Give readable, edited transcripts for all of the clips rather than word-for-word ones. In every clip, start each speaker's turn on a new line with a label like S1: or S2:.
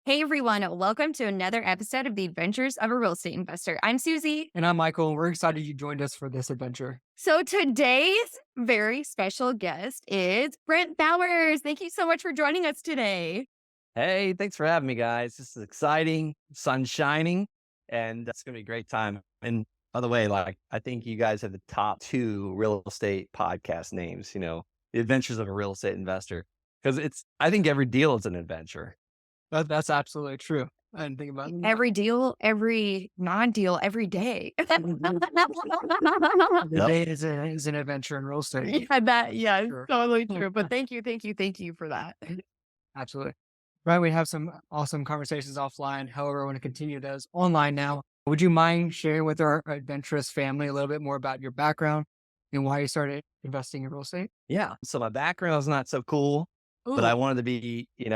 S1: Hey everyone, welcome to another episode of the Adventures of a Real Estate Investor. I'm Susie.
S2: And I'm Michael, and we're excited you joined us for this adventure.
S1: So today's very special guest is Brent Bowers. Thank you so much for joining us today.
S3: Hey, thanks for having me, guys. This is exciting, sun shining, and it's gonna be a great time. And by the way, I think you guys have the top two real estate podcast names. The Adventures of a Real Estate Investor, because I think every deal is an adventure.
S2: That's absolutely true. I didn't think about it.
S1: Every deal, every non-deal, every day.
S2: The
S3: Yep.
S2: day is an adventure in real estate.
S1: Yeah, it's
S2: Sure.
S1: totally true. But thank you for that.
S2: Absolutely. Right. We have some awesome conversations offline. However, I want to continue those online now. Would you mind sharing with our adventurous family a little bit more about your background and why you started investing in real estate?
S3: Yeah. So my background is not so cool, but
S1: Ooh,
S3: I wanted to be an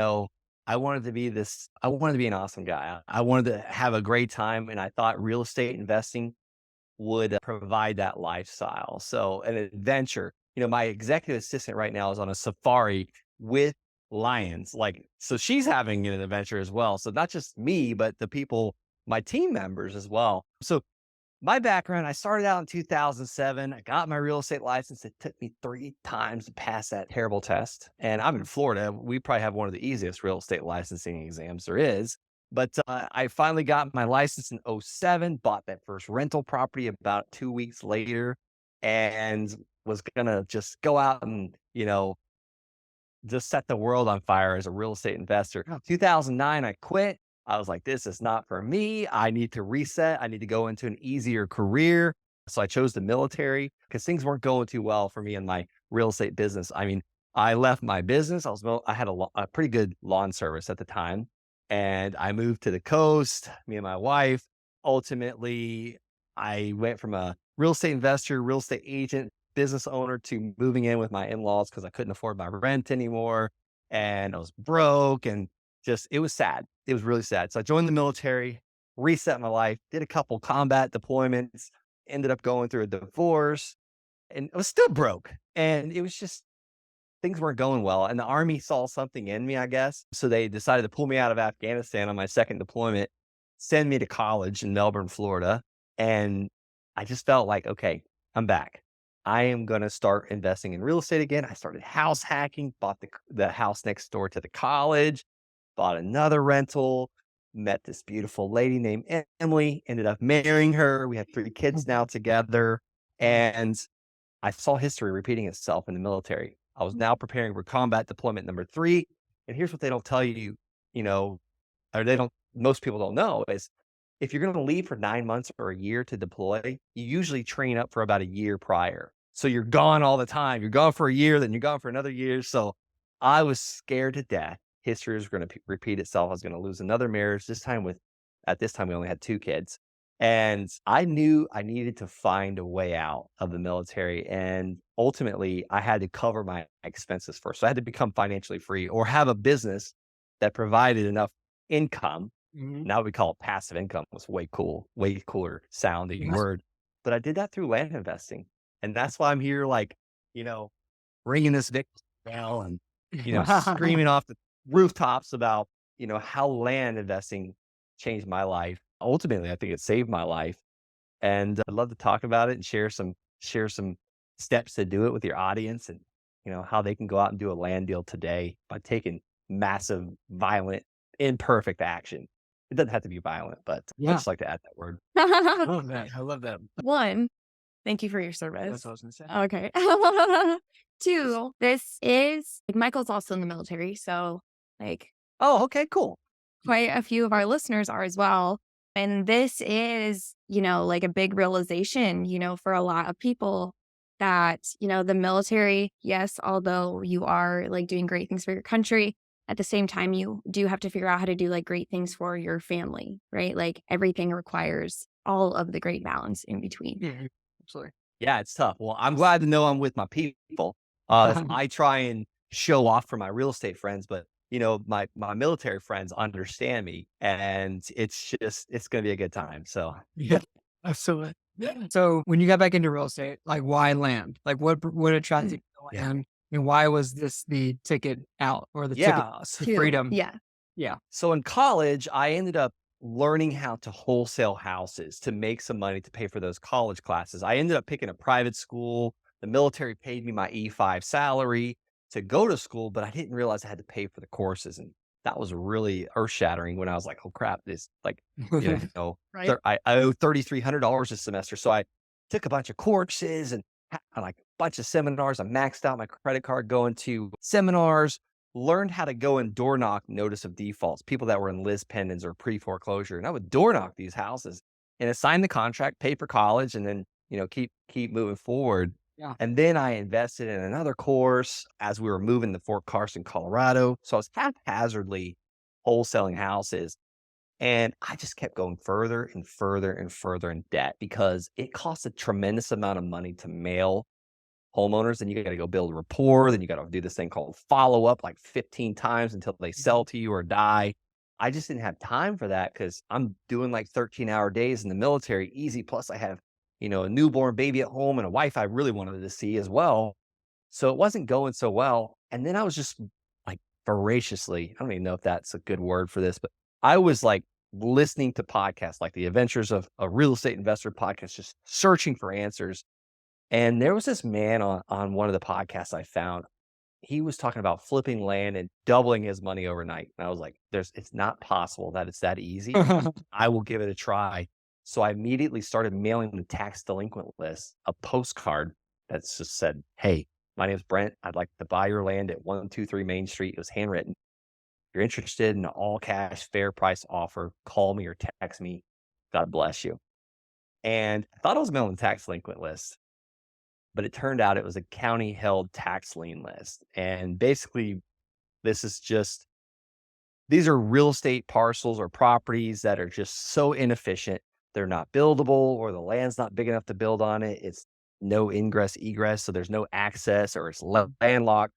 S3: awesome guy. I wanted to have a great time, and I thought real estate investing would provide that lifestyle. So an adventure, my executive assistant right now is on a safari with lions. So she's having an adventure as well. So not just me, but the people, my team members as well. So my background, I started out in 2007. I got my real estate license. It took me 3 times to pass that terrible test. And I'm in Florida. We probably have one of the easiest real estate licensing exams there is. But I finally got my license in '07, bought that first rental property about 2 weeks later, and was going to just go out and, just set the world on fire as a real estate investor. 2009, I quit. I was like, this is not for me. I need to reset. I need to go into an easier career. So I chose the military because things weren't going too well for me in my real estate business. I mean, I left my business. I had a pretty good lawn service at the time, and I moved to the coast. Me and my wife. Ultimately, I went from a real estate investor, real estate agent, business owner to moving in with my in-laws because I couldn't afford my rent anymore, and I was broke, and just it was sad. It was really sad. So I joined the military, reset my life, did a couple combat deployments, ended up going through a divorce, and I was still broke. And it was just things weren't going well. And the army saw something in me, I guess. So they decided to pull me out of Afghanistan on my second deployment, send me to college in Melbourne, Florida. And I just felt like, okay, I'm back. I am going to start investing in real estate again. I started house hacking, bought the house next door to the college, bought another rental, met this beautiful lady named Emily, ended up marrying her. We have 3 kids now together. And I saw history repeating itself in the military. I was now preparing for combat deployment number 3. And here's what they don't tell you, you know, or most people don't know is if you're going to leave for 9 months or a year to deploy, you usually train up for about a year prior. So you're gone all the time. You're gone for a year, then you're gone for another year. So I was scared to death. History was going to repeat itself. I was going to lose another marriage. At this time, we only had 2 kids. And I knew I needed to find a way out of the military. And ultimately, I had to cover my expenses first. So I had to become financially free or have a business that provided enough income.
S2: Mhm.
S3: Now we call it passive income. It's way cooler sounding word. But I did that through land investing. And that's why I'm here, you know, ringing this victim bell and, screaming off the rooftops about, how land investing changed my life. Ultimately, I think it saved my life. And I'd love to talk about it and share some steps to do it with your audience and, how they can go out and do a land deal today by taking massive, violent, imperfect action. It doesn't have to be violent, but I
S2: Yeah.
S3: just like to add that word.
S2: I love that. I love that.
S1: One, thank you for your
S2: That's
S1: service.
S2: what I was going to say.
S1: Okay. Two, this is like Michael's also in the military, so like
S3: Oh, okay, cool.
S1: quite a few of our listeners are as well. And this is, like a big realization, for a lot of people that, the military, yes, although you are like doing great things for your country, at the same time, you do have to figure out how to do like great things for your family, right? Like everything requires all of the great balance in between.
S2: Yeah, absolutely.
S3: Yeah, it's tough. Well, I'm glad to know I'm with my people. I try and show off for my real estate friends, but my military friends understand me, and it's gonna be a good time. So
S2: Yeah, absolutely. Yeah. So when you got back into real estate, like why land? Like what attracted you to
S3: yeah,
S2: land? And why was this the ticket out or the ticket
S3: yeah.
S2: to
S1: Two,
S2: freedom?
S1: yeah.
S2: Yeah.
S3: So in college, I ended up learning how to wholesale houses to make some money to pay for those college classes. I ended up picking a private school. The military paid me my E5 salary to go to school, but I didn't realize I had to pay for the courses. And that was really earth shattering when I was like, oh crap, this like,
S2: Right.
S3: I owe $3,300 this semester. So I took a bunch of courses and like a bunch of seminars. I maxed out my credit card going to seminars, learned how to go and door knock notice of defaults, people that were in lis pendens or pre-foreclosure. And I would door knock these houses and assign the contract, pay for college, and then, keep moving forward.
S2: Yeah.
S3: And then I invested in another course as we were moving to Fort Carson, Colorado. So I was haphazardly wholesaling houses. And I just kept going further and further and further in debt because it costs a tremendous amount of money to mail homeowners. And you got to go build rapport. Then you got to do this thing called follow up like 15 times until they sell to you or die. I just didn't have time for that because I'm doing like 13-hour days in the military, easy. Plus, I have, a newborn baby at home and a wife I really wanted to see as well. So it wasn't going so well. And then I was just like voraciously, I don't even know if that's a good word for this, but I was like listening to podcasts like the Adventures of a Real Estate Investor podcast, just searching for answers. And there was this man on one of the podcasts I found. He was talking about flipping land and doubling his money overnight. And I was like, it's not possible that it's that easy. I will give it a try. So I immediately started mailing the tax delinquent list a postcard that just said, hey, my name is Brent. I'd like to buy your land at 123 Main Street. It was handwritten. If you're interested in an all cash fair price offer, call me or text me. God bless you. And I thought I was mailing the tax delinquent list, but it turned out it was a county held tax lien list. And basically, this is just these are real estate parcels or properties that are just so inefficient. They're not buildable or the land's not big enough to build on it. It's no ingress, egress. So there's no access or it's landlocked.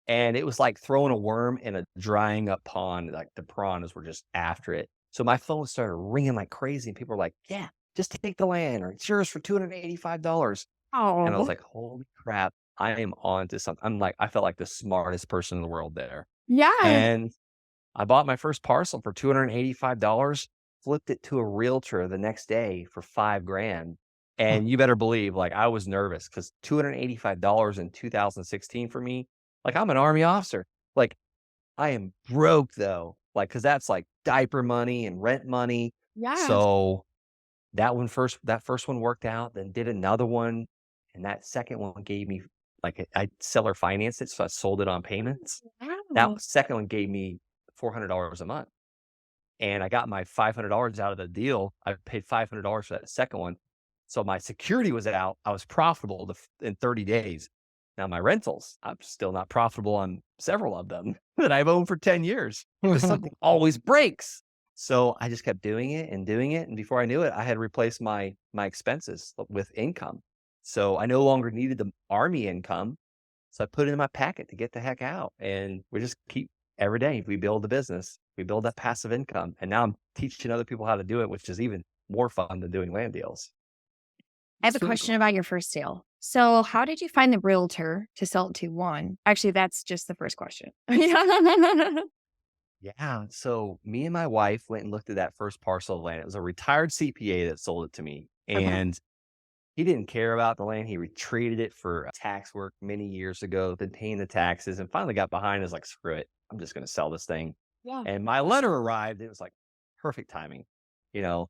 S3: And it was like throwing a worm in a drying up pond. Like the piranhas were just after it. So my phone started ringing like crazy. And people were like, yeah, just take the land or it's yours for $285. And I was
S1: Oh,
S3: like, holy crap, I am on to something. I felt like the smartest person in the world there.
S1: yeah.
S3: And I bought my first parcel for $285, flipped it to a realtor the next day for 5 grand. And you better believe, like, I was nervous because $285 in 2016 for me, like, I'm an Army officer. Like, I am broke though, like, because that's like diaper money and rent money.
S1: Yes.
S3: So that first one worked out, then did another one. And that second one gave me, like, I seller financed it. So I sold it on payments.
S1: Wow.
S3: That second one gave me $400 a month, and I got my $500 out of the deal. I paid $500 for that second one. So my security was out. I was profitable in 30 days. Now my rentals, I'm still not profitable on several of them that I've owned for 10 years because something always breaks. So I just kept doing it and doing it. And before I knew it, I had replaced my expenses with income. So I no longer needed the Army income. So I put it in my packet to get the heck out. And we just keep every day we build the business, we build that passive income. And now I'm teaching other people how to do it, which is even more fun than doing land deals.
S1: I have a
S2: It's really
S1: question
S2: cool.
S1: about your first sale. So, how did you find the realtor to sell it to? One, actually, that's just the first question.
S3: Yeah. So me and my wife went and looked at that first parcel of land. It was a retired CPA that sold it to me.
S1: Okay.
S3: And he didn't care about the land. He retreated it for tax work many years ago, been paying the taxes, and finally got behind. Is like, screw it. I'm just going to sell this thing.
S1: Yeah.
S3: And my letter arrived. It was like perfect timing, you know.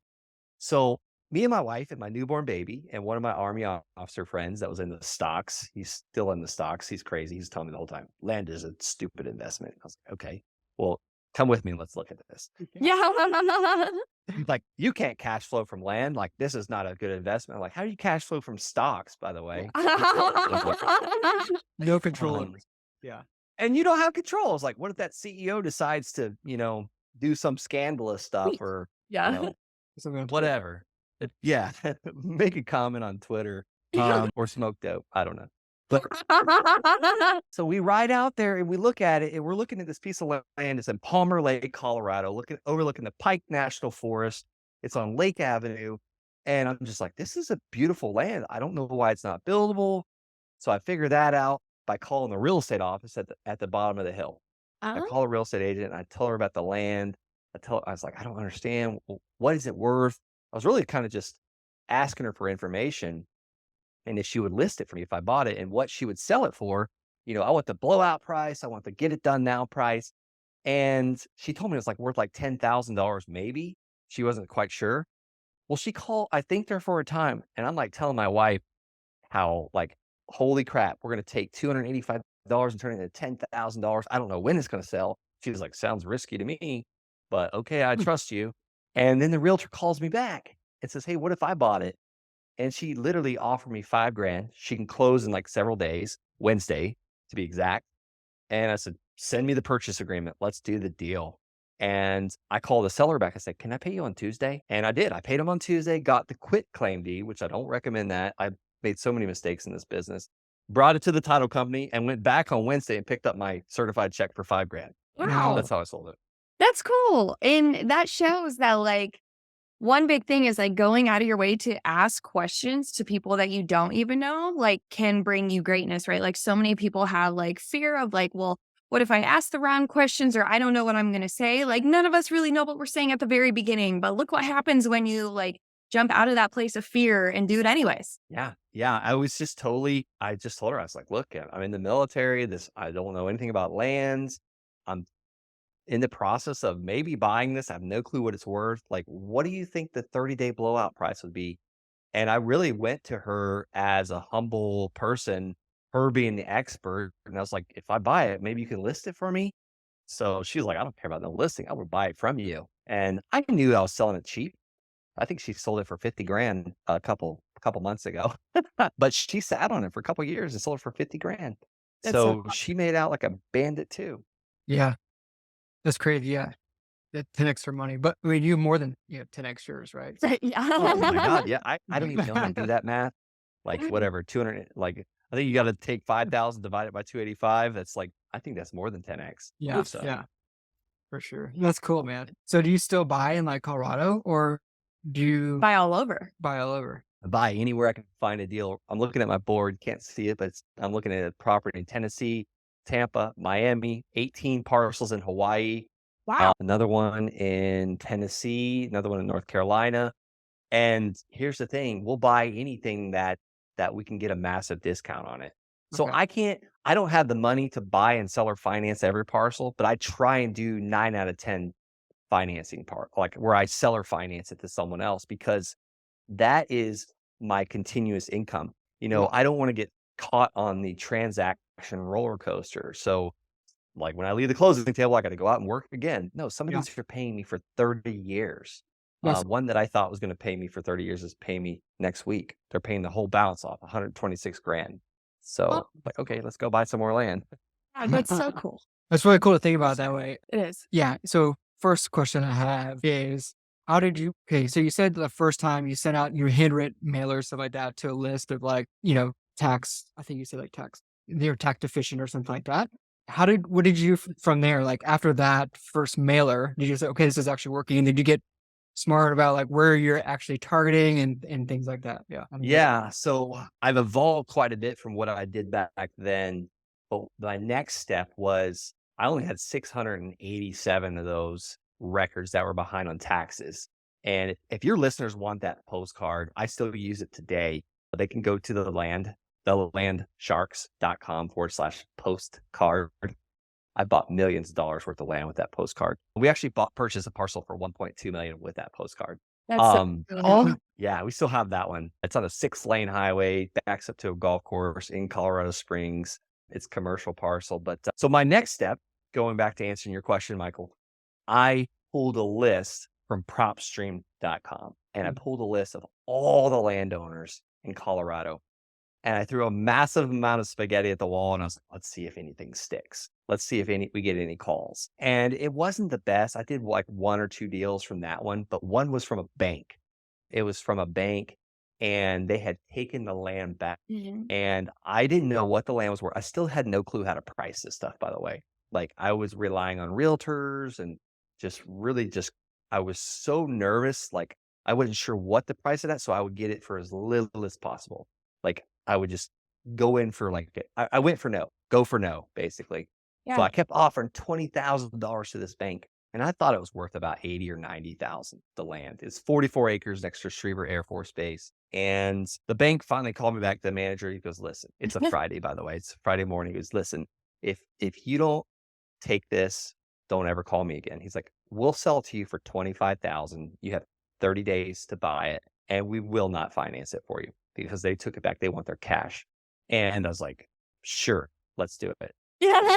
S3: So me and my wife and my newborn baby and one of my Army officer friends that was in the stocks. He's still in the stocks. He's crazy. He's telling me the whole time, land is a stupid investment. I was like, okay, well, come with me and let's look at this.
S1: Yeah.
S3: He's like, you can't cash flow from land. Like, this is not a good investment. I'm like, how do you cash flow from stocks, by the way?
S2: No control over
S3: Um,
S2: it. Yeah.
S3: and you don't have control. It's like, what if that CEO decides to, do some scandalous stuff
S1: Wait.
S3: or, you
S1: Yeah.
S3: know,
S2: Something on Twitter.
S3: whatever. Yeah. Make a comment on Twitter, or smoke dope. I don't know. But so we ride out there and we look at it and we're looking at this piece of land. It's in Palmer Lake, Colorado, overlooking the Pike National Forest. It's on Lake Avenue. And I'm just like, this is a beautiful land. I don't know why it's not buildable. So I figured that out by calling the real estate office at the bottom of the hill. I
S1: Oh,
S3: call a real estate agent. I tell her about the land. I was like, I don't understand. What is it worth? I was really kind of just asking her for information and if she would list it for me if I bought it and what she would sell it for. I want the blowout price. I want the get it done now price. And she told me it was like worth like $10,000 maybe. She wasn't quite sure. Well, I thanked her for her time. And I'm like telling my wife how like, holy crap, we're gonna take $285 and turn it into $10,000. I don't know when it's gonna sell. She was like, sounds risky to me, but okay, I trust you. And then the realtor calls me back and says, hey, what if I bought it? And she literally offered me 5 grand. She can close in like several days, Wednesday to be exact. And I said, send me the purchase agreement. Let's do the deal. And I called the seller back. I said, can I pay you on Tuesday? And I did. I paid him on Tuesday, got the quit claim deed, which I don't recommend that. I made so many mistakes in this business. Brought it to the title company and went back on Wednesday and picked up my certified check for 5 grand.
S1: wow.
S3: That's how I sold it.
S1: That's cool. And that shows that, like, one big thing is, like, going out of your way to ask questions to people that you don't even know, like, can bring you greatness, right? Like, so many people have, like, fear of, like, well, what if I ask the wrong questions or I don't know what I'm gonna say? Like, none of us really know what we're saying at the very beginning, but look what happens when you, like, jump out of that place of fear and do it anyways.
S3: Yeah. Yeah. I just told her, I was like, look, I'm in the military. I don't know anything about lands. I'm in the process of maybe buying this. I have no clue what it's worth. Like, what do you think the 30-day blowout price would be? And I really went to her as a humble person, her being the expert. And I was like, if I buy it, maybe you can list it for me. So she was like, I don't care about the listing. I would buy it from you. And I knew I was selling it cheap. I think she sold it for 50 grand a couple months ago. But she sat on it for a couple years and sold it for 50 grand.
S1: That's so
S3: So she made out like a bandit too.
S2: Yeah, that's crazy. Yeah, that 10x for money. But I mean, you have more than 10x yours, right?
S3: Oh my
S1: yeah.
S3: god, yeah, I don't even know how to do that math. Like, whatever, 200 like, I think you gotta take 5,000 divided by 285, that's like I think that's more than 10x.
S2: Yeah,
S3: So,
S2: yeah, for sure. That's cool, man. So do you still buy in like Colorado or do you
S1: Buy all over.
S2: buy all over?
S3: I buy anywhere I can find a deal. I'm looking at my board, can't see it, but I'm looking at a property in Tennessee, Tampa, Miami, 18 parcels in Hawaii,
S1: Wow.
S3: another one in Tennessee, another one in North Carolina. And here's the thing, we'll buy anything that we can get a massive discount on it. So
S2: Okay.
S3: I don't have the money to buy and sell or finance every parcel, but I try and do 9 out of 10 financing part, like where I sell or finance it to someone else because that is my continuous income.
S2: Yeah.
S3: I don't want to get caught on the transaction roller coaster. So like when I leave the closing table, I got to go out and work again. No, some of
S2: Yeah.
S3: these are paying me for 30 years.
S2: That's
S3: One that I thought was going to pay me for 30 years is paying me next week. They're paying the whole balance off, 126 grand.
S1: Oh,
S3: So like, okay, let's go buy some more land.
S1: yeah, that's so cool.
S2: that's really cool to think about it that way.
S1: It is.
S2: Yeah. So first question I have is how did you okay, so you said the first time you sent out your handwritten mailers, stuff like that, to a list of like, tax, I think you said like tax, they're tax deficient or something like that. What did you from there? Like after that first mailer, did you say, okay, this is actually working? And did you get smart about like where you're actually targeting and things like that? Yeah.
S3: Yeah. So I've evolved quite a bit from what I did back then. But my next step was I only had 687 of those records that were behind on taxes. And if your listeners want that postcard, I still use it today. They can go to thelandsharks.com/postcard. I bought millions of dollars worth of land with that postcard. We actually purchased a parcel for 1.2 million with that postcard.
S1: That's so
S3: Um,
S1: cool.
S3: yeah, we still have that one. It's on a 6-lane highway, backs up to a golf course in Colorado Springs. It's commercial parcel. But so my next step, going back to answering your question, Michael, I pulled a list from propstream.com and I pulled a list of all the landowners in Colorado. And I threw a massive amount of spaghetti at the wall and I was like, let's see if anything sticks. Let's see if we get any calls. And it wasn't the best. I did like 1 or 2 deals from that one, but one was from a bank. It was from a bank and they had taken the land back.
S1: Mhm.
S3: And I didn't know what the land was worth. I still had no clue how to price this stuff, by the way. Like I was relying on realtors and just really I was so nervous. Like I wasn't sure what to price it at. So I would get it for as little as possible. Like I would just go in for like, I went for no, go for no, basically. So
S1: Yeah.
S3: I kept offering $20,000 to this bank, and I thought it was worth about 80 or 90,000. The land is 44 acres next to Schriever Air Force Base. And the bank finally called me back, the manager. He goes, listen, it's a Friday, by the way. It's Friday morning. He goes, listen, if you don't take this, don't ever call me again. He's like, we'll sell it to you for 25,000. You have 30 days to buy it, and we will not finance it for you because they took it back. They want their cash. And I was like, sure, let's do it.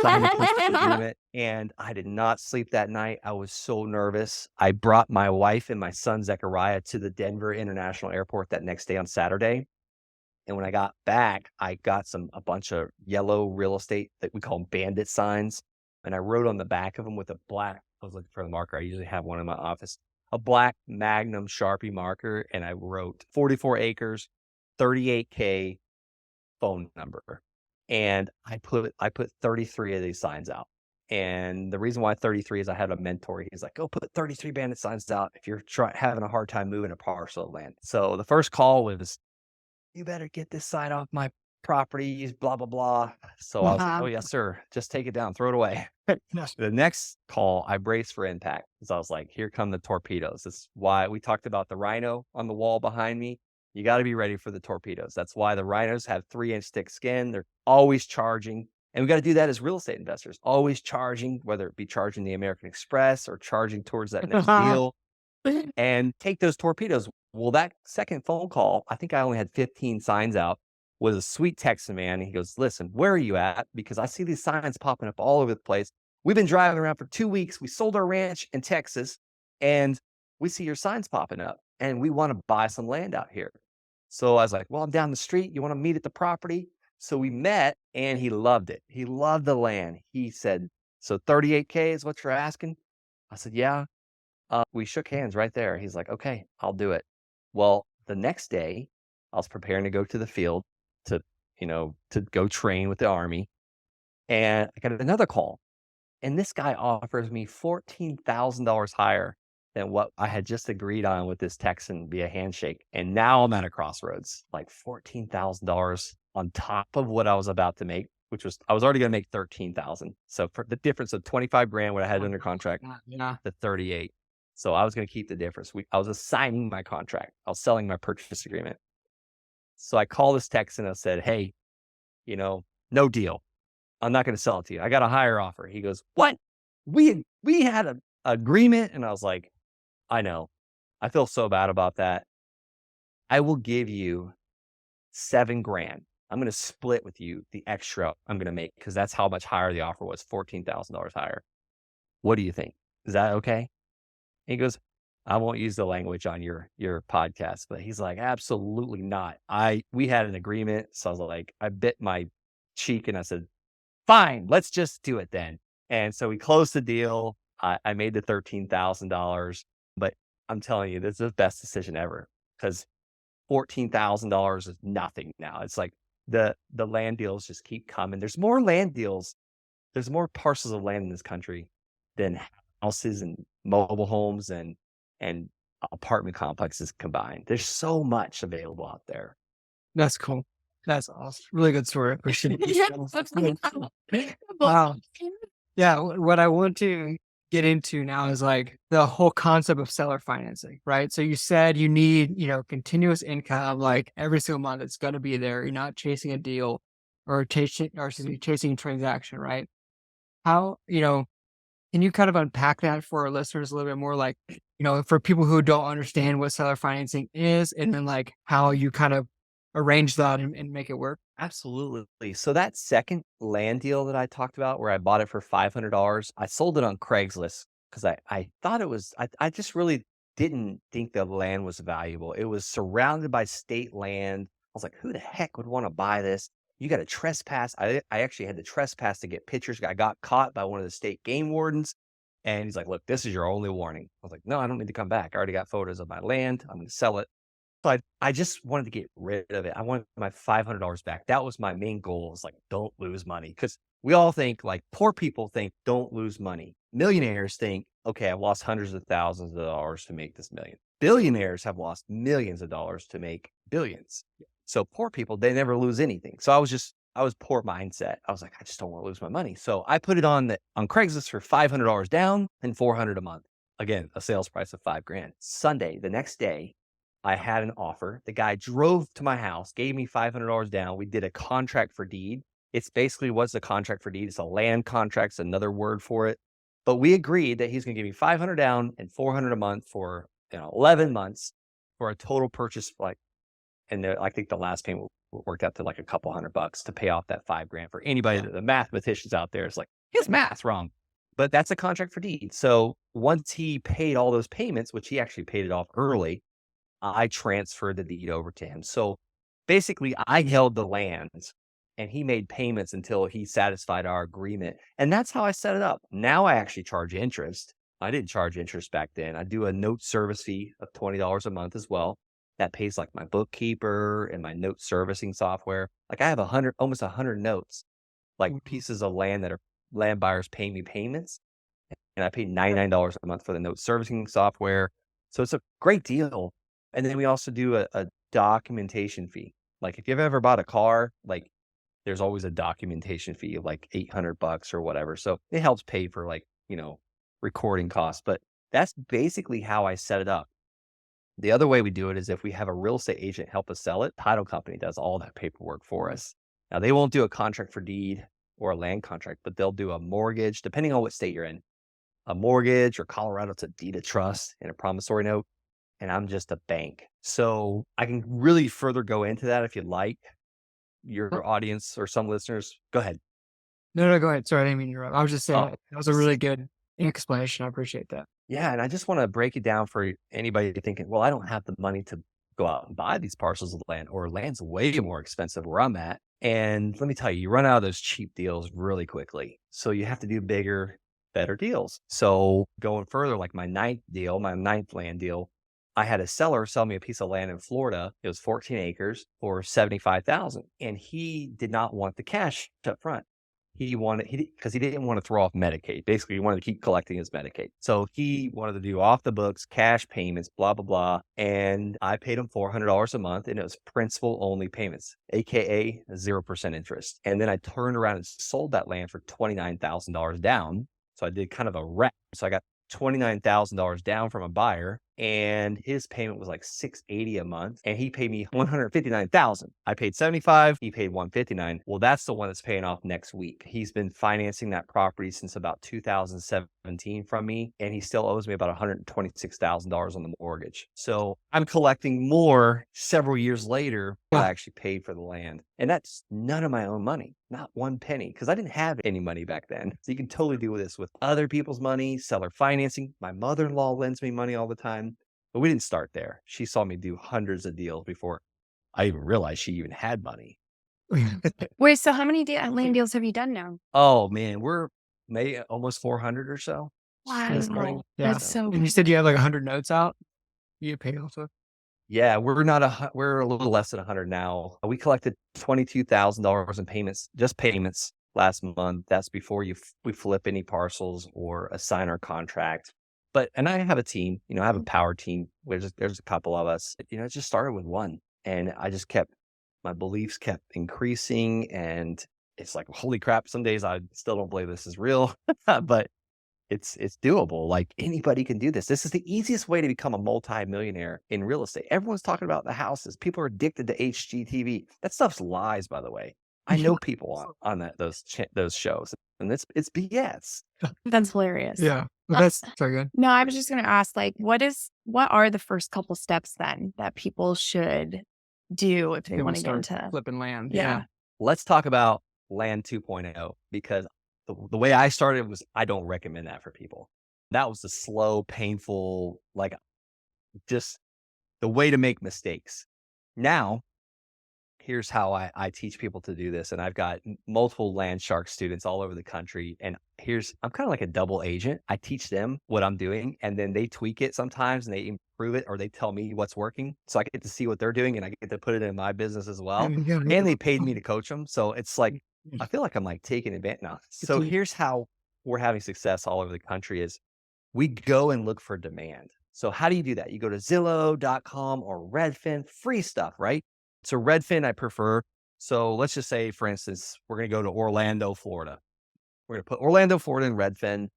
S3: Signed the purchase agreement, and I did not sleep that night. I was so nervous. I brought my wife and my son Zechariah to the Denver International Airport that next day on Saturday. And when I got back, I got a bunch of yellow real estate that we call bandit signs. And I wrote on the back of them with a black, I was looking for the marker. I usually have one in my office, a black Magnum Sharpie marker. And I wrote 44 acres, 38K, phone number. And I put 33 of these signs out. And the reason why 33 is I had a mentor. He's like, go put 33 bandit signs out if you're having a hard time moving a parcel of land. So the first call was, you better get this sign off my property, blah, blah, blah. So I was like, oh, yes, sir. Just take it down, throw it away.
S2: Yes.
S3: The next call, I braced for impact because I was like, here come the torpedoes. This is why we talked about the rhino on the wall behind me. You got to be ready for the torpedoes. That's why the rhinos have 3-inch thick skin. They're always charging. And we got to do that as real estate investors, always charging, whether it be charging the American Express or charging towards that next deal, and take those torpedoes. Well, that second phone call, I think I only had 15 signs out, was a sweet Texan man. He goes, listen, where are you at? Because I see these signs popping up all over the place. We've been driving around for 2 weeks. We sold our ranch in Texas, and we see your signs popping up, and we want to buy some land out here. So I was like, well, I'm down the street. You want to meet at the property? So we met, and he loved it. He loved the land. He said, so 38K is what you're asking? I said, yeah. We shook hands right there. He's like, okay, I'll do it. Well, the next day, I was preparing to go to the field to, to go train with the Army. And I got another call. And this guy offers me $14,000 higher than what I had just agreed on with this Texan via handshake. And now I'm at a crossroads, like $14,000 on top of what I was about to make, which was, I was already going to make 13,000. So for the difference of 25 grand, what I had under contract,
S2: Yeah.
S3: to 38. So I was going to keep the difference. I was assigning my contract. I was selling my purchase agreement. So I called this Texan. I said, hey, no deal. I'm not going to sell it to you. I got a higher offer. He goes, what? We had an agreement. And I was like, I know. I feel so bad about that. I will give you 7 grand. I'm going to split with you the extra I'm going to make because that's how much higher the offer was, $14,000 higher. What do you think? Is that okay? He goes, I won't use the language on your podcast, but he's like, absolutely not. We had an agreement. So I was like, I bit my cheek and I said, fine, let's just do it then. And so we closed the deal. I made the $13,000, but I'm telling you, this is the best decision ever because $14,000 is nothing now. It's like the land deals just keep coming. There's more land deals. There's more parcels of land in this country than houses and mobile homes and apartment complexes combined. There's so much available out there.
S2: That's cool. That's awesome. Really good story. Appreciate it.
S1: Yes, that's really cool.
S2: Wow. Yeah. What I want to get into now is like the whole concept of seller financing, right? So you said you need, continuous income, like every single month it's going to be there. You're not chasing a deal or chasing a transaction, right? How, can you kind of unpack that for our listeners a little bit more? Like, for people who don't understand what seller financing is and then like how you kind of arrange that and make it work?
S3: Absolutely. So that second land deal that I talked about where I bought it for $500, I sold it on Craigslist because I thought it was, I just really didn't think the land was valuable. It was surrounded by state land. I was like, who the heck would want to buy this? You got to trespass. I actually had to trespass to get pictures. I got caught by one of the state game wardens. And he's like, look, this is your only warning. I was like, no, I don't need to come back. I already got photos of my land. I'm going to sell it. So I just wanted to get rid of it. I wanted my $500 back. That was my main goal, is like, don't lose money. Because we all think, like, poor people think, don't lose money. Millionaires think, okay, I've lost hundreds of thousands of dollars to make this million. Billionaires have lost millions of dollars to make billions. So poor people, they never lose anything. So I was just I was poor mindset. I was like, I just don't want to lose my money. So I put it on Craigslist for $500 down and 400 a month. Again, a sales price of 5 grand. Sunday, the next day, I had an offer. The guy drove to my house, gave me $500 down. We did a contract for deed. It's basically what's a contract for deed. It's a land contract. It's another word for it. But we agreed that he's going to give me 500 down and 400 a month for 11 months for a total purchase and I think the last payment worked out to like a couple $100 to pay off that 5 grand. For anybody, the mathematicians out there, it's like, his math's wrong. But that's a contract for deed. So once he paid all those payments, which he actually paid it off early, I transferred the deed over to him. So basically, I held the lands and he made payments until he satisfied our agreement. And that's how I set it up. Now I actually charge interest. I didn't charge interest back then. I do a note service fee of $20 a month as well. That pays like my bookkeeper and my note servicing software. Like I have almost 100 notes, like pieces of land that are land buyers paying me payments. And I pay $99 a month for the note servicing software. So it's a great deal. And then we also do a documentation fee. Like if you've ever bought a car, like there's always a documentation fee of like $800 or whatever. So it helps pay for recording costs. But that's basically how I set it up. The other way we do it is if we have a real estate agent help us sell it, title company does all that paperwork for us. Now they won't do a contract for deed or a land contract, but they'll do a mortgage, depending on what state you're in. A mortgage, or Colorado, it's a deed of trust and a promissory note. And I'm just a bank. So I can really further go into that if you'd like. Your audience or some listeners, go ahead.
S2: No, go ahead. Sorry, I didn't mean to interrupt. I was just saying
S3: Oh,
S2: that was a really good explanation. I appreciate that.
S3: yeah. And I just want to break it down for anybody thinking, well, I don't have the money to go out and buy these parcels of land, or land's way more expensive where I'm at. And let me tell you run out of those cheap deals really quickly. So you have to do bigger, better deals. So going further, like my ninth land deal, I had a seller sell me a piece of land in Florida. It was 14 acres for $75,000. And he did not want the cash up front. Because he didn't want to throw off Medicaid. Basically, he wanted to keep collecting his Medicaid. So he wanted to do off the books, cash payments, blah, blah, blah. And I paid him $400 a month, and it was principal only payments, AKA 0% interest. And then I turned around and sold that land for $29,000 down. So I did kind of a wrap. So I got $29,000 down from a buyer, and his payment was like $680 a month, and he paid me $159,000. I paid $75, he paid $159. Well, that's the one that's paying off next week. He's been financing that property since about 2017 from me, and he still owes me about $126,000 on the mortgage. So I'm collecting more several years later than I actually paid for the land. And that's none of my own money, not one penny, because I didn't have any money back then. So you can totally do this with other people's money, seller financing. My mother-in-law lends me money all the time, but we didn't start there. She saw me do hundreds of deals before I even realized she even had money.
S1: Wait, so how many land deals have you done now?
S3: Oh man, we're maybe almost 400 or so.
S2: That's great.
S1: Wow.
S2: Yeah.
S1: That's so
S2: And you said you have like 100 notes out. You get paid also.
S3: Yeah, we're a little less than 100 now. We collected $22,000 in payments last month. That's before we flip any parcels or assign our contract. And I have a team, I have a power team. There's a couple of us. It just started with one, and my beliefs kept increasing, and it's like, holy crap. Some days I still don't believe this is real, but it's doable. Like anybody can do this. This is the easiest way to become a multi-millionaire in real estate. Everyone's talking about the houses. People are addicted to HGTV. That stuff's lies, by the way. I know people on those shows, and it's BS.
S1: That's hilarious.
S2: Yeah. Well, that's so good.
S1: No, I was just going to ask, like, what are the first couple steps then that people should do if they
S2: Then we
S1: want to get
S2: start
S1: into?
S2: flipping land.
S1: Yeah.
S3: Let's talk about land 2.0, because the way I started was, I don't recommend that for people. That was the slow, painful, like just the way to make mistakes. Now, here's how I teach people to do this. And I've got multiple land shark students all over the country. And I'm kind of like a double agent. I teach them what I'm doing, and then they tweak it sometimes and they improve it, or they tell me what's working. So I get to see what they're doing, and I get to put it in my business as well. And they paid me to coach them. So it's like, I feel like I'm like taking advantage now. So here's how we're having success all over the country is we go and look for demand. So how do you do that? You go to Zillow.com or Redfin, free stuff, right? So Redfin, I prefer. So let's just say, for instance, we're going to go to Orlando, Florida. We're going to put Orlando, Florida in Redfin.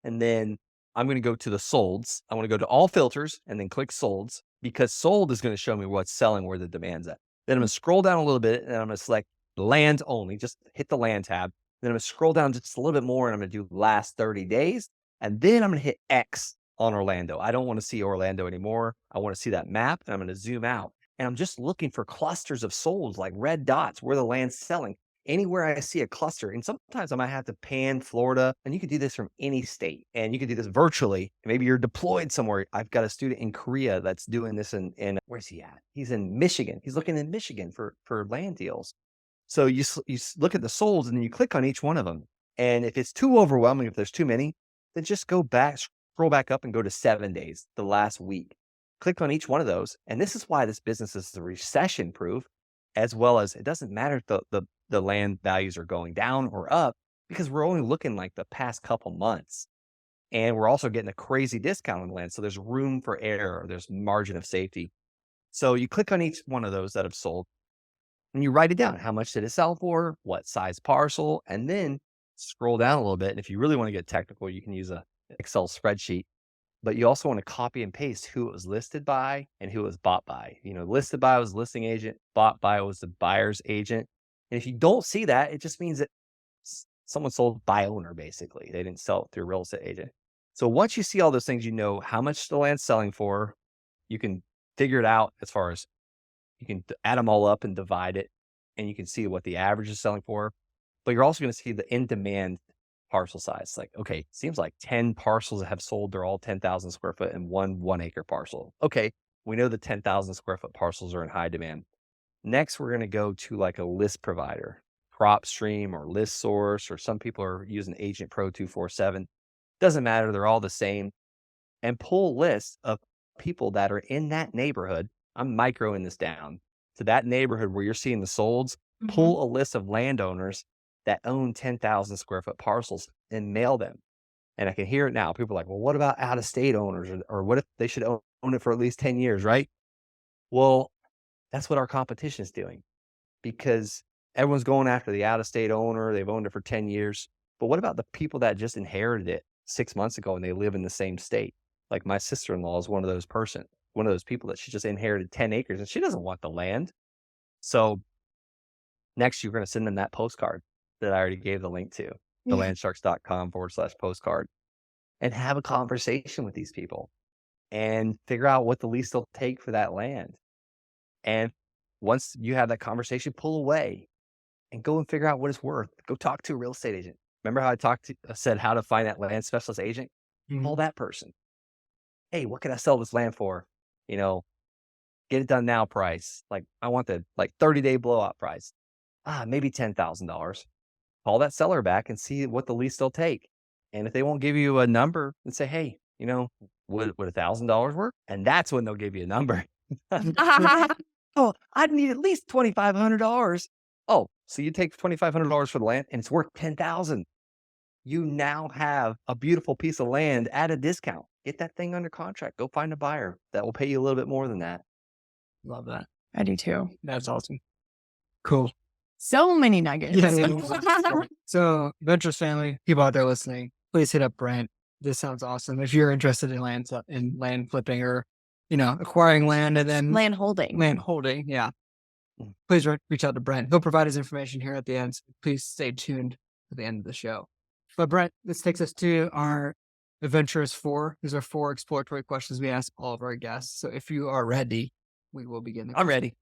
S3: And then I'm going to go to the solds. I want to go to all filters and then click solds, because sold is going to show me what's selling, where the demand's at. Then I'm going to scroll down a little bit and I'm going to select land only. Just hit the land tab. Then I'm going to scroll down just a little bit more and I'm going to do last 30 days. And then I'm going to hit X on Orlando. I don't want to see Orlando anymore. I want to see that map, and I'm going to zoom out. And I'm just looking for clusters of solds, like red dots where the land's selling. Anywhere I see a cluster, and sometimes I might have to pan Florida, and you can do this from any state, and you can do this virtually. Maybe you're deployed somewhere. I've got a student in Korea that's doing this in where's he at? He's in Michigan. He's looking in Michigan for land deals. So you look at the solds, and then you click on each one of them. And if it's too overwhelming, if there's too many, then just go back, scroll back up, and go to 7 days, the last week. Click on each one of those, and this is why this business is recession proof, as well as it doesn't matter if the land values are going down or up, because we're only looking like the past couple months. And we're also getting a crazy discount on the land. So there's room for error. There's margin of safety. So you click on each one of those that have sold and you write it down. How much did it sell for? What size parcel? And then scroll down a little bit. And if you really want to get technical, you can use a Excel spreadsheet, but you also want to copy and paste who it was listed by and who it was bought by. Listed by was the listing agent, bought by was the buyer's agent. And if you don't see that, it just means that someone sold by owner, basically. They didn't sell it through a real estate agent. So once you see all those things, you know how much the land's selling for. You can figure it out as far as you can add them all up and divide it, and you can see what the average is selling for. But you're also going to see the in-demand parcel size. Like, okay, seems like 10 parcels that have sold. They're all 10,000 square foot and 1 acre parcel. Okay, we know the 10,000 square foot parcels are in high demand. Next, we're going to go to like a list provider, PropStream or List Source, or some people are using Agent Pro 247. Doesn't matter. They're all the same. And pull lists of people that are in that neighborhood. I'm microing this down to that neighborhood where you're seeing the solds. Pull a list of landowners that own 10,000 square foot parcels and mail them. And I can hear it now. People are like, well, what about out of state owners? Or what if they should own it for at least 10 years, right? Well, that's what our competition is doing, because everyone's going after the out of state owner. They've owned it for 10 years. But what about the people that just inherited it 6 months ago and they live in the same state? Like my sister-in-law is one of those people that she just inherited 10 acres and she doesn't want the land. So next, you're going to send them that postcard that I already gave the link to, thelandsharks.com/postcard, and have a conversation with these people and figure out what the lease they'll take for that land. And once you have that conversation, pull away and go and figure out what it's worth. Go talk to a real estate agent. Remember how I said how to find that land specialist agent? Call that person. Hey, what can I sell this land for? Get it done now price. Like, I want the 30-day blowout price. Maybe $10,000. Call that seller back and see what the lease they'll take. And if they won't give you a number, then say, hey, would $1,000 work? And that's when they'll give you a number. Oh, I'd need at least $2,500. Oh, so you take $2,500 for the land and it's worth $10,000. You now have a beautiful piece of land at a discount. Get that thing under contract. Go find a buyer that will pay you a little bit more than that.
S2: Love that.
S1: I do too.
S2: That's awesome. Cool.
S1: So many nuggets.
S2: Yeah. So, Ventures family, people out there listening, please hit up Brent. This sounds awesome. If you're interested in land flipping or, acquiring land and then
S1: Land holding.
S2: Yeah. Please reach out to Brent. He'll provide his information here at the end. So please stay tuned to the end of the show. But Brent, this takes us to our Adventurous 4. These are 4 exploratory questions we ask all of our guests. So if you are ready, we will begin.
S3: I'm ready.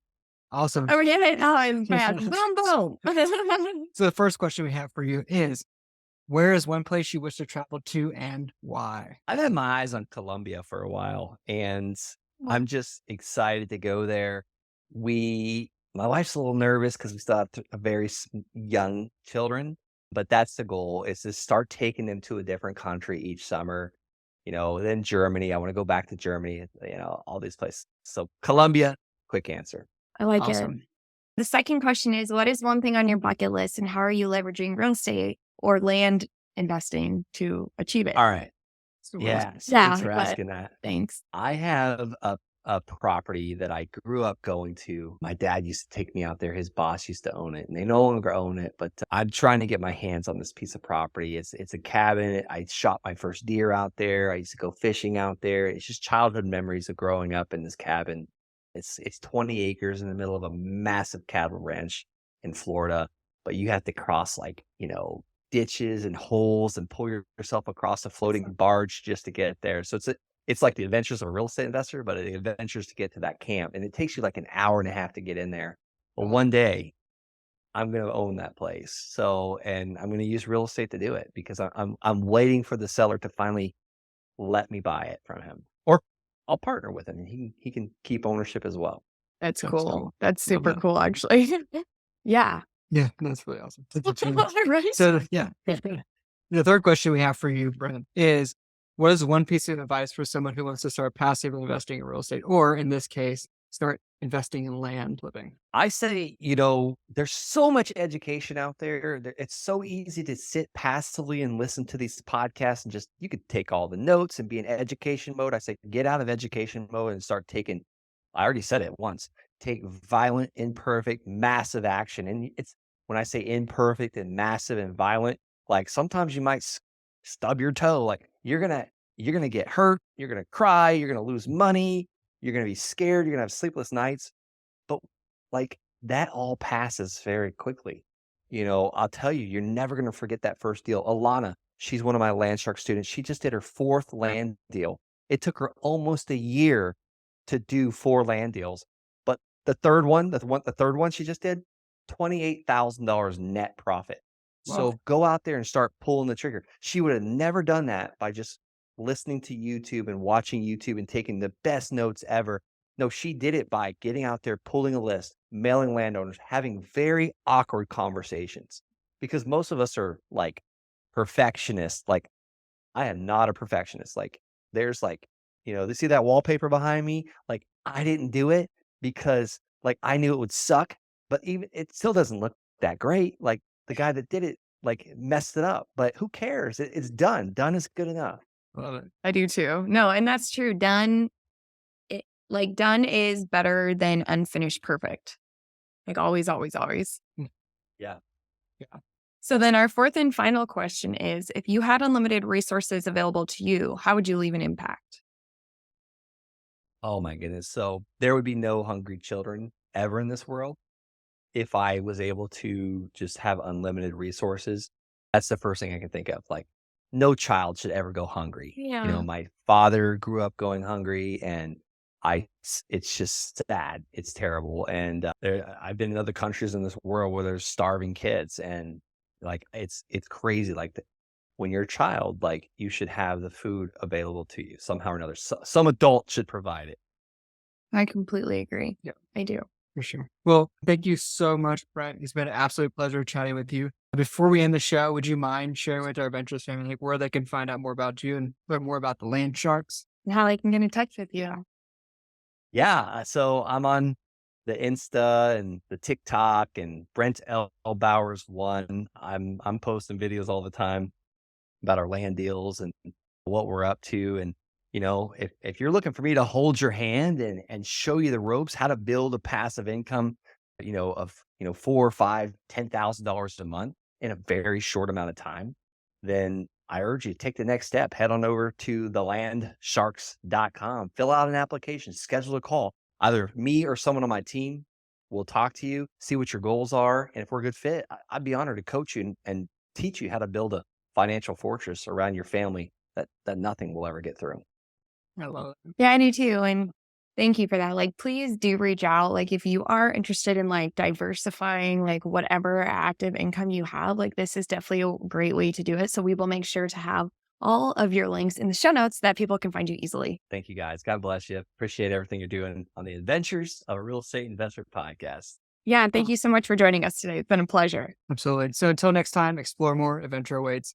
S2: Awesome.
S1: Oh, yeah, I'm fast. Boom, boom.
S2: So the first question we have for you is, where is one place you wish to travel to and why?
S3: I've had my eyes on Colombia for a while, and I'm just excited to go there. My wife's a little nervous because we still have a very young children, but that's the goal, is to start taking them to a different country each summer. Then Germany. I want to go back to Germany, all these places. So Colombia, quick answer.
S1: I like
S2: Awesome.
S1: it. The second question is, what is one thing on your bucket list and how are you leveraging real estate or land investing to achieve it?
S3: All right.
S2: So
S3: Yeah.
S1: Yeah,
S3: Thanks for
S1: but-
S3: asking that.
S1: Thanks.
S3: I have a a property that I grew up going to. My dad used to take me out there. His boss used to own it, and they no longer own it. But I'm trying to get my hands on this piece of property. It's a cabin. I shot my first deer out there. I used to go fishing out there. It's just childhood memories of growing up in this cabin. It's 20 acres in the middle of a massive cattle ranch in Florida, but you have to cross ditches and holes and pull yourself across a floating barge just to get there. So it's like the adventures of a real estate investor, but the adventures to get to that camp. And it takes you like an hour and a half to get in there. Well, one day I'm going to own that place. So, and I'm going to use real estate to do it because I'm waiting for the seller to finally let me buy it from him, or I'll partner with him and he can keep ownership as well.
S1: That's
S2: That's
S1: cool.
S2: cool.
S1: That's
S2: Love
S1: super
S2: that.
S1: cool, actually. Yeah.
S2: Yeah, that's really awesome. That's a change.
S1: Right?
S2: So yeah, the third question we have for you, Brent, is what is one piece of advice for someone who wants to start passively investing in real estate, or in this case, start investing in land living?
S3: I say, there's so much education out there. It's so easy to sit passively and listen to these podcasts and you could take all the notes and be in education mode. I say, get out of education mode and start taking, I already said it once, take violent, imperfect, massive action. And when I say imperfect and massive and violent, like sometimes you might stub your toe. Like you're going to get hurt. You're going to cry. You're going to lose money. You're going to be scared. You're going to have sleepless nights. But like that all passes very quickly. I'll tell you, you're never going to forget that first deal. Alana, she's one of my Land Shark students. She just did her 4th land deal. It took her almost a year to do 4 land deals. But the third one she just did, $28,000 net profit.
S2: Wow.
S3: So go out there and start pulling the trigger. She would have never done that by just listening to YouTube and watching YouTube and taking the best notes ever. No, she did it by getting out there, pulling a list, mailing landowners, having very awkward conversations. Because most of us are like perfectionists. Like I am not a perfectionist. Like there's they see that wallpaper behind me. Like I didn't do it because like I knew it would suck, but even it still doesn't look that great. Like the guy that did it like messed it up, but who cares? It's done. Done is good enough.
S2: Love it.
S1: I do too. No, and that's true. Done is better than unfinished perfect. Like always, always, always.
S3: Yeah.
S1: So then our fourth and final question is, if you had unlimited resources available to you, how would you leave an impact?
S3: Oh my goodness. So there would be no hungry children ever in this world if I was able to just have unlimited resources. That's the first thing I can think of. Like no child should ever go hungry.
S1: Yeah.
S3: My father grew up going hungry and it's just sad. It's terrible. And I've been in other countries in this world where there's starving kids and like, it's crazy. Like when you're a child, like you should have the food available to you somehow or another. Some adult should provide it.
S1: I completely agree.
S2: Yeah.
S1: I do.
S2: For sure. Well, thank you so much, Brent. It's been an absolute pleasure chatting with you. Before we end the show, would you mind sharing with our Adventurous family where they can find out more about you and learn more about the land sharks?
S1: And how I can get in touch with you.
S3: Yeah. So I'm on the Insta and the TikTok and Brent L. Bowers 1. I'm posting videos all the time about our land deals and what we're up to. And, if you're looking for me to hold your hand and show you the ropes, how to build a passive income, of, $4, $5, $10,000 a month in a very short amount of time, then I urge you to take the next step. Head on over to thelandsharks.com, fill out an application, schedule a call. Either me or someone on my team will talk to you, see what your goals are. And if we're a good fit, I'd be honored to coach you and teach you how to build a financial fortress around your family that nothing will ever get through.
S2: I love it.
S1: Yeah, I do too. And thank you for that. Like, please do reach out. Like, if you are interested in like diversifying, like whatever active income you have, like this is definitely a great way to do it. So we will make sure to have all of your links in the show notes so that people can find you easily.
S3: Thank you guys. God bless you. Appreciate everything you're doing on the Adventures of a Real Estate Investor podcast.
S1: Yeah. And thank you so much for joining us today. It's been a pleasure.
S2: Absolutely. So until next time, explore more, adventure awaits.